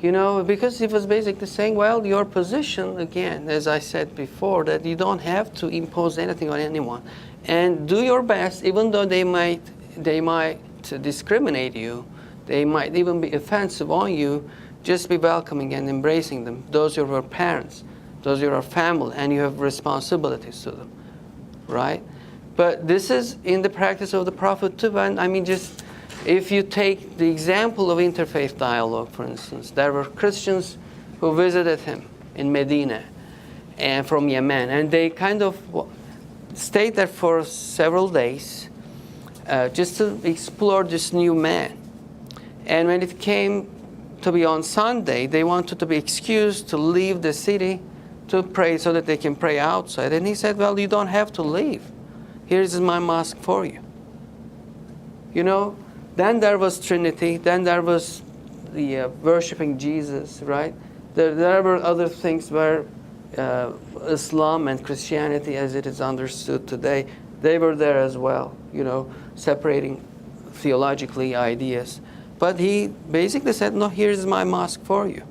Because he was basically saying, well, your position, again, as I said before, that you don't have to impose anything on anyone. And do your best, even though they might discriminate you, they might even be offensive on you, just be welcoming and embracing them. Those are your parents, those are your family, and you have responsibilities to them, right? But this is in the practice of the Prophet too. And just if you take the example of interfaith dialogue, for instance, there were Christians who visited him in Medina and from Yemen, and they kind of stayed there for several days just to explore this new man. And when it came to be on Sunday, they wanted to be excused to leave the city to pray so that they can pray outside. And he said, well, you don't have to leave. Here's my mosque for you. Then there was Trinity. Then there was the worshiping Jesus, right? There were other things where Islam and Christianity, as it is understood today, they were there as well, separating theologically ideas. But he basically said, no, here's my mosque for you.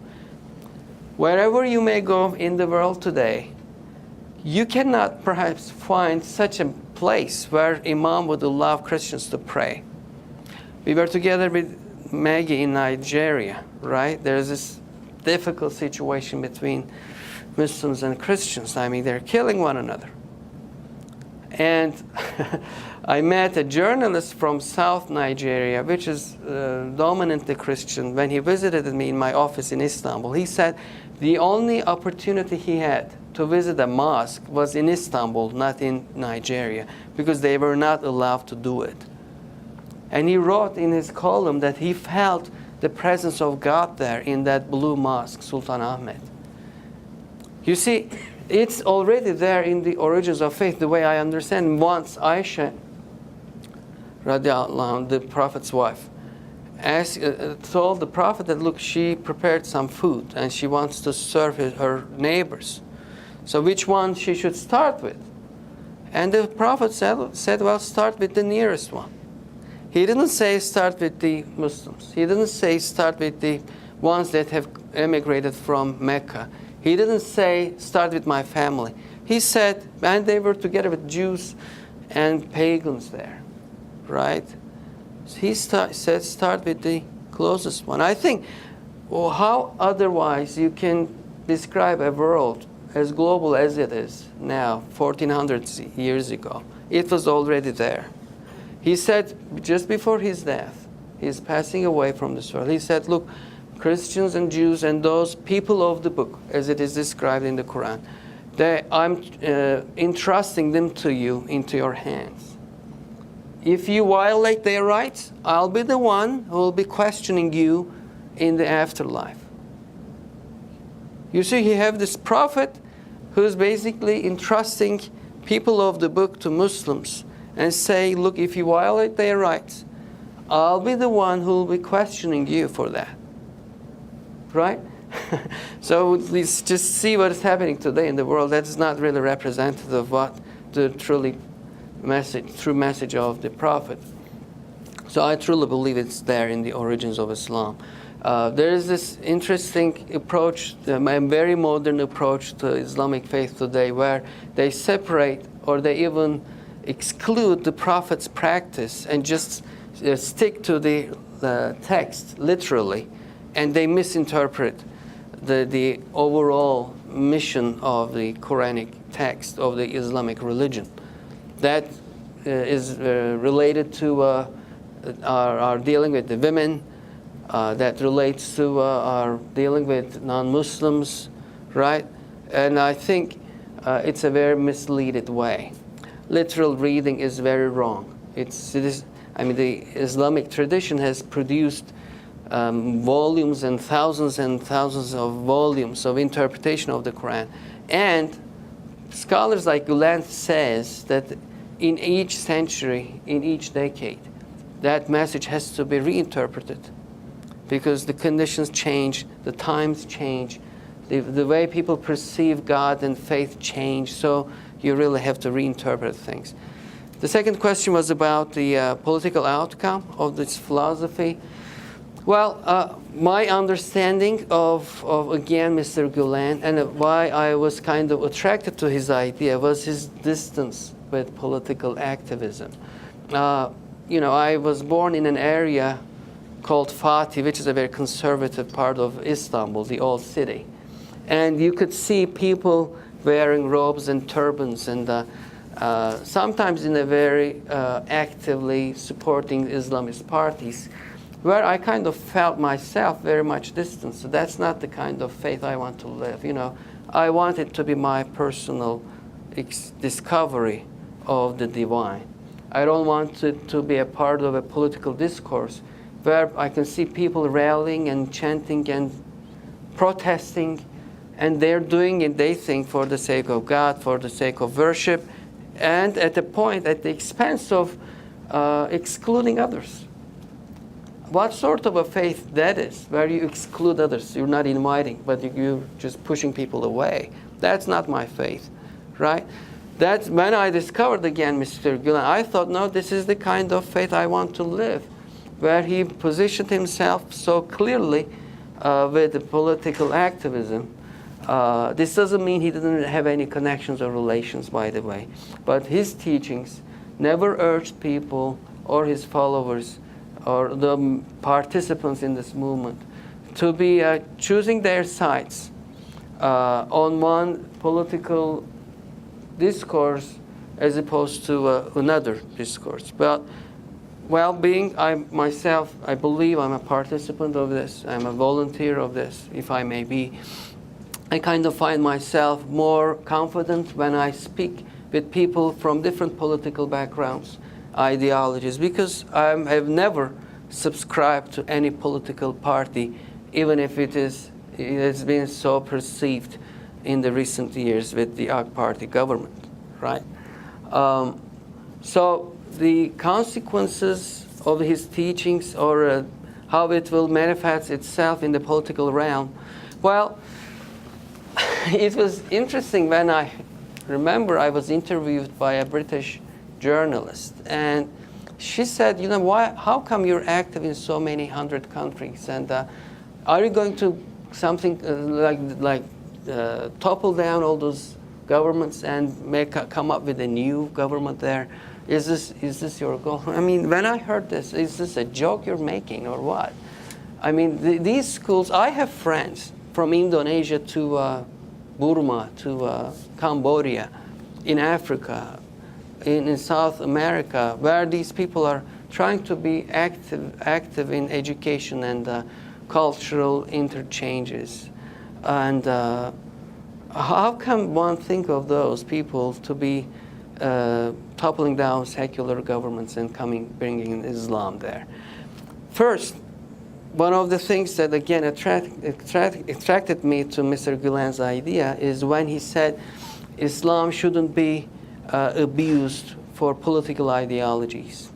Wherever you may go in the world today, you cannot perhaps find such a place where Imam would allow Christians to pray. We were together with Maggie in Nigeria, right? There's this difficult situation between Muslims and Christians. They're killing one another. And I met a journalist from South Nigeria, which is dominantly Christian. When he visited me in my office in Istanbul, he said the only opportunity he had to visit a mosque was in Istanbul, not in Nigeria, because they were not allowed to do it. And he wrote in his column that he felt the presence of God there in that blue mosque, Sultan Ahmed. You see, it's already there in the origins of faith, the way I understand. Once Aisha, radiallahu anha, the Prophet's wife, told the Prophet that, look, she prepared some food and she wants to serve her neighbors. So which one she should start with? And the Prophet said, well, start with the nearest one. He didn't say start with the Muslims. He didn't say start with the ones that have emigrated from Mecca. He didn't say start with my family. He said, and they were together with Jews and pagans there, right? He said start with the closest one. I think, well, how otherwise you can describe a world as global as it is now, 1400 years ago. It was already there. He said, just before his death, he's passing away from this world, he said, look, Christians and Jews and those people of the book, as it is described in the Quran, I'm entrusting them to you, into your hands. If you violate their rights, I'll be the one who will be questioning you in the afterlife. You see, you have this prophet who's basically entrusting people of the book to Muslims and say, look, if you violate their rights, I'll be the one who will be questioning you for that. Right? So let's just see what is happening today in the world. That's not really representative of what the truly true message of the Prophet. So I truly believe it's there in the origins of Islam. There is this interesting approach, a very modern approach to Islamic faith today, where they separate or they even exclude the Prophet's practice and just stick to the text literally, and they misinterpret the overall mission of the Quranic text of the Islamic religion. That is related to our dealing with the women, that relates to our dealing with non-Muslims, right? And I think it's a very misleaded way. Literal reading is very wrong. I mean, the Islamic tradition has produced volumes and thousands of volumes of interpretation of the Quran. And scholars like Gulen says that in each century, in each decade, that message has to be reinterpreted because the conditions change, the times change, the way people perceive God and faith change, so you really have to reinterpret things. The second question was about the political outcome of this philosophy. Well, my understanding of again, Mr. Gulen, and why I was kind of attracted to his idea was his distance with political activism. I was born in an area called Fatih, which is a very conservative part of Istanbul, the old city. And you could see people wearing robes and turbans and sometimes in a very actively supporting Islamist parties, where I kind of felt myself very much distant. So that's not the kind of faith I want to live. I want it to be my personal discovery of the divine. I don't want it to be a part of a political discourse where I can see people rallying and chanting and protesting, and they're doing it, they think, for the sake of God, for the sake of worship, and at the expense of excluding others. What sort of a faith that is, where you exclude others? You're not inviting, but you're just pushing people away. That's not my faith, right? That's when I discovered again Mr. Gulen. I thought, no, this is the kind of faith I want to live, where he positioned himself so clearly with the political activism. This doesn't mean he didn't have any connections or relations, by the way. But his teachings never urged people or his followers or the participants in this movement to be choosing their sides on one political discourse as opposed to another discourse. But being I myself, I believe I'm a participant of this, I'm a volunteer of this, if I may be, I kind of find myself more confident when I speak with people from different political backgrounds, ideologies, because I have never subscribed to any political party, even if it has been so perceived in the recent years with the AK Party government, right? So the consequences of his teachings or how it will manifest itself in the political realm, well, it was interesting when I remember I was interviewed by a British journalist, and she said, how come you're active in so many hundred countries, and are you going to something like topple down all those governments and come up with a new government there? Is this your goal? I mean, when I heard this, is this a joke you're making or what? I mean, these schools, I have friends from Indonesia to Burma, to Cambodia, in Africa, in South America, where these people are trying to be active in education and cultural interchanges. And how can one think of those people to be toppling down secular governments and bringing in Islam there? First, one of the things that again attracted me to Mr. Gulen's idea is when he said Islam shouldn't be abused for political ideologies.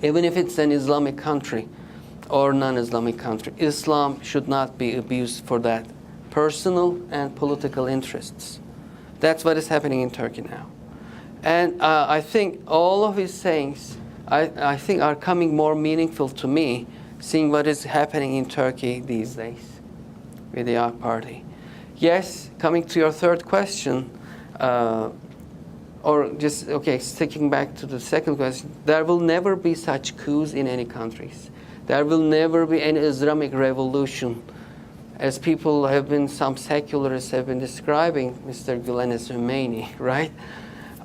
Even if it's an Islamic country or non-Islamic country, Islam should not be abused for that personal and political interests. That's what is happening in Turkey now. And I think all of his sayings, I think, are coming more meaningful to me, seeing what is happening in Turkey these days with the AK Party. Yes, coming to your third question, sticking back to the second question, there will never be such coups in any countries. There will never be any Islamic revolution, as people have been, some secularists have been describing Mr. Gulen as Khomeini, right?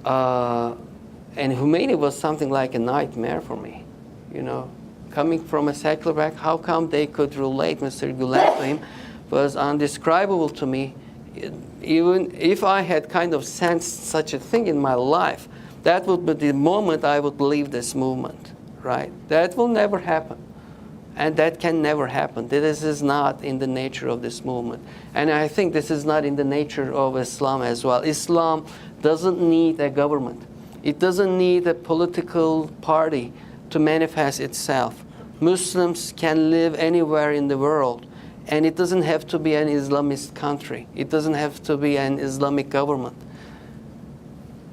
And Khomeini was something like a nightmare for me, you know. Coming from a secular background, how come they could relate Mr. Gulen to him was undescribable to me. Even if I had kind of sensed such a thing in my life, that would be the moment I would leave this movement, right? That will never happen. And that can never happen. This is not in the nature of this movement. And I think this is not in the nature of Islam as well. Islam doesn't need a government. It doesn't need a political party to manifest itself. Muslims can live anywhere in the world. And it doesn't have to be an Islamist country. It doesn't have to be an Islamic government.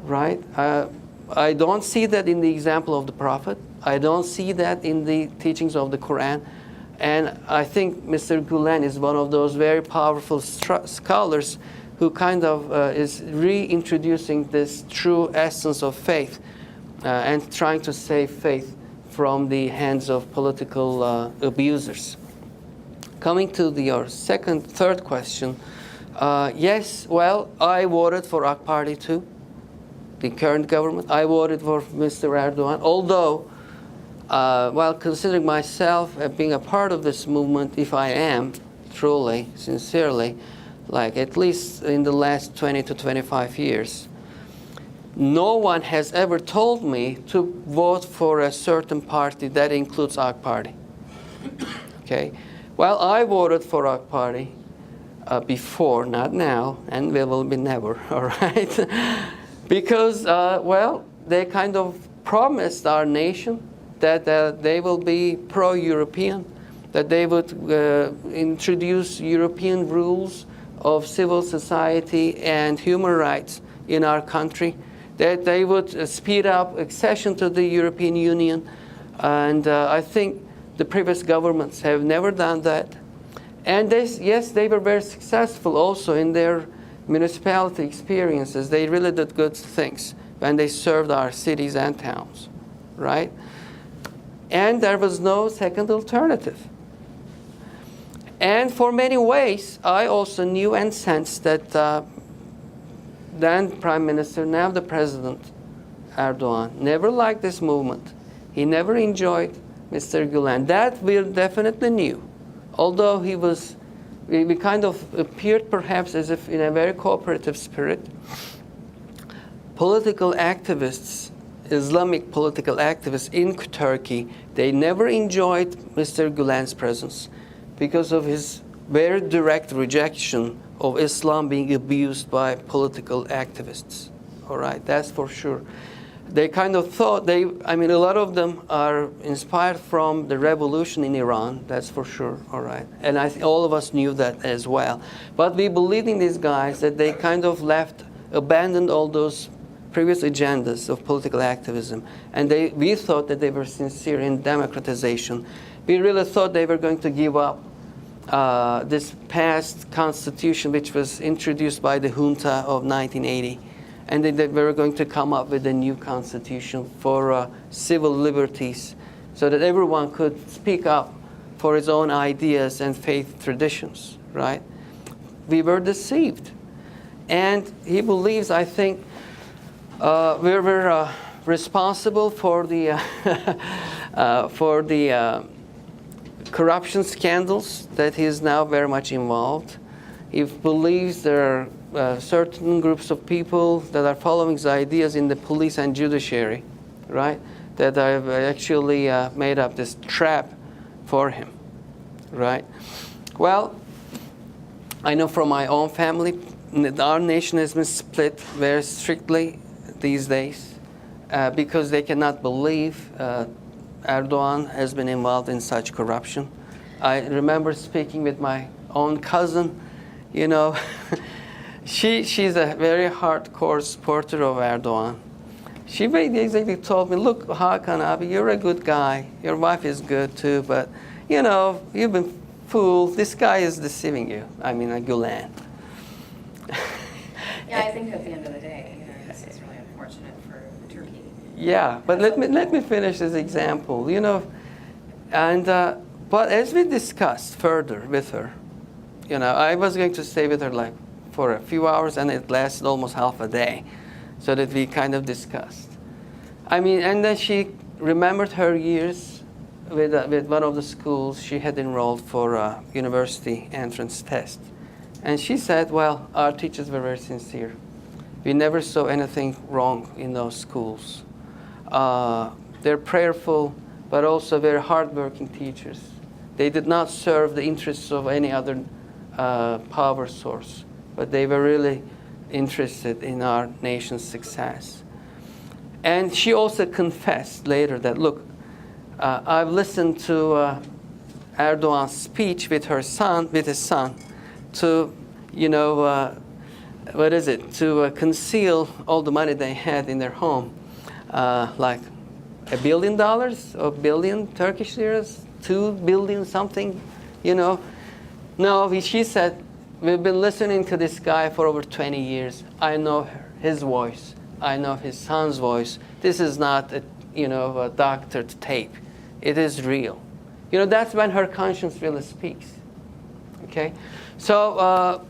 Right? I don't see that in the example of the Prophet. I don't see that in the teachings of the Quran. And I think Mr. Gulen is one of those very powerful scholars who kind of is reintroducing this true essence of faith and trying to save faith from the hands of political abusers. Coming to your third question, yes, well, I voted for AK Party too, the current government. I voted for Mr. Erdogan, although, while considering myself being a part of this movement, if I am, truly, sincerely, like at least in the last 20 to 25 years, no one has ever told me to vote for a certain party that includes AK Party. Okay? Well, I voted for AK Party before, not now, and we will be never, all right? Because, well, they kind of promised our nation that they will be pro-European, that they would introduce European rules of civil society and human rights in our country, that they would speed up accession to the European Union. And I think the previous governments have never done that. And yes, they were very successful also in their municipality experiences. They really did good things when they served our cities and towns, right? And there was no second alternative. And for many ways, I also knew and sensed that then Prime Minister, now the President, Erdogan, never liked this movement. He never enjoyed Mr. Gulen. That we definitely knew. Although we kind of appeared perhaps as if in a very cooperative spirit. Political activists, Islamic political activists in Turkey, they never enjoyed Mr. Gulen's presence because of his very direct rejection of Islam being abused by political activists. All right, that's for sure. They kind of thought, a lot of them are inspired from the revolution in Iran, that's for sure, all right. And I think all of us knew that as well. But we believed in these guys that they kind of abandoned all those previous agendas of political activism. And we thought that they were sincere in democratization. We really thought they were going to give up this past constitution, which was introduced by the junta of 1980. And they were going to come up with a new constitution for civil liberties so that everyone could speak up for his own ideas and faith traditions, right? We were deceived. And he believes, I think, we were responsible for the corruption scandals that he is now very much involved. He believes there are certain groups of people that are following his ideas in the police and judiciary, right? That have actually made up this trap for him, right? Well, I know from my own family, our nation has been split very strictly these days because they cannot believe Erdogan has been involved in such corruption. I remember speaking with my own cousin, you know, she's a very hardcore supporter of Erdogan. she basically told me, look, Hakan abi, you're a good guy. Your wife is good too, but you know, you've been fooled. This guy is deceiving you. I mean, Gulen. Yeah, I think at the end of the day, this is really unfortunate for Turkey. Yeah, but let me finish this example. You know, and but as we discussed further with her, you know, I was going to stay with her like for a few hours, and it lasted almost half a day, so that we kind of discussed. I mean, and then she remembered her years with one of the schools she had enrolled for a university entrance test. And she said, well, our teachers were very sincere. We never saw anything wrong in those schools. They're prayerful, but also very hardworking teachers. They did not serve the interests of any other power source, but they were really interested in our nation's success. And she also confessed later that, look, I've listened to Erdogan's speech with his son, to, you know, to conceal all the money they had in their home, like $1 billion or 1 billion Turkish liras, 2 billion something, you know. No, she said, we've been listening to this guy for over 20 years. I know his voice. I know his son's voice. This is not a, you know, a doctored tape. It is real. You know, that's when her conscience really speaks. Okay? So,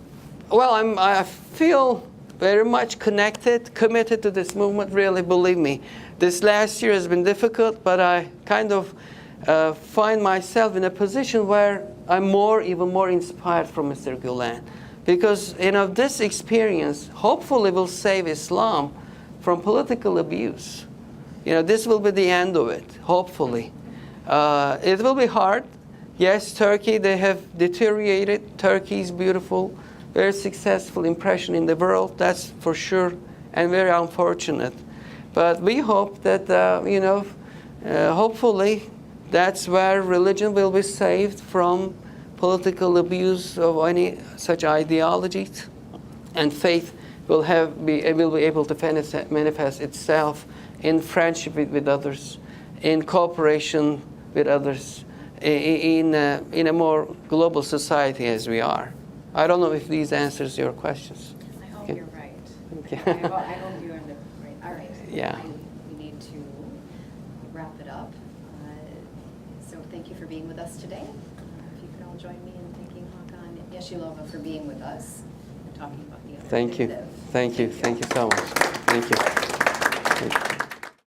well, I feel very much connected, committed to this movement, really, believe me. This last year has been difficult, but I kind of find myself in a position where I'm even more inspired from Mr. Gulen. Because, you know, this experience hopefully will save Islam from political abuse. You know, this will be the end of it, hopefully. It will be hard. Yes, Turkey, they have deteriorated. Turkey is beautiful, very successful impression in the world, that's for sure, and very unfortunate. But we hope that, you know, hopefully that's where religion will be saved from political abuse of any such ideologies, and faith will be able to manifest itself in friendship with others, in cooperation with others, in a more global society as we are. I don't know if these answers your questions. I hope Okay. you're right. Okay. I hope you're right. All right. Yeah. We need to wrap it up. So thank you for being with us today. If you could all join me in thanking Hakan Yesilova for being with us and talking about the Thank you. alternative. Thank you. Thank you so much. Thank you. Thank you.